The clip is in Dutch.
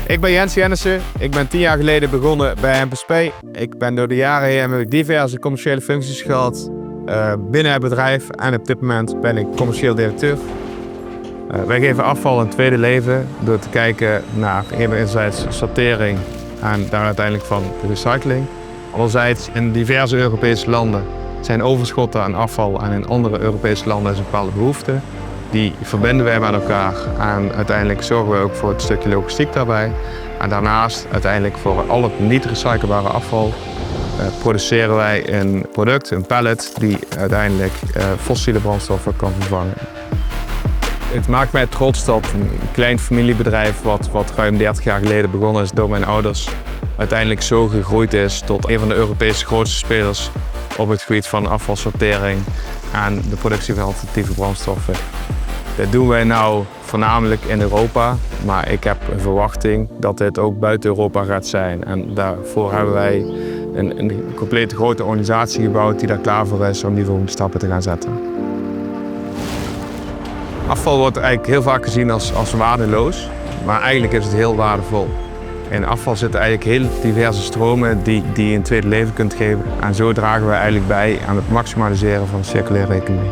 Ik ben Jens Jennissen. Ik ben 10 jaar geleden begonnen bij MPSP. Ik ben door de jaren heen heb ik diverse commerciële functies gehad binnen het bedrijf. En op dit moment ben ik commercieel directeur. Wij geven afval een tweede leven door te kijken naar enerzijds sortering en daar uiteindelijk van de recycling. Anderzijds in diverse Europese landen zijn overschotten aan afval en in andere Europese landen is een bepaalde behoefte. Die verbinden wij met elkaar en uiteindelijk zorgen we ook voor het stukje logistiek daarbij. En daarnaast uiteindelijk voor al het niet recyclebare afval produceren wij een product, een pallet, die uiteindelijk fossiele brandstoffen kan vervangen. Het maakt mij trots dat een klein familiebedrijf wat ruim 30 jaar geleden begonnen is door mijn ouders, uiteindelijk zo gegroeid is tot een van de Europese grootste spelers op het gebied van afvalsortering en de productie van alternatieve brandstoffen. Dat doen wij nou voornamelijk in Europa, maar ik heb een verwachting dat dit ook buiten Europa gaat zijn. En daarvoor hebben wij een complete grote organisatie gebouwd die daar klaar voor is om die volgende stappen te gaan zetten. Afval wordt eigenlijk heel vaak gezien als waardeloos, maar eigenlijk is het heel waardevol. In afval zitten eigenlijk heel diverse stromen die je een tweede leven kunt geven. En zo dragen we eigenlijk bij aan het maximaliseren van de circulaire economie.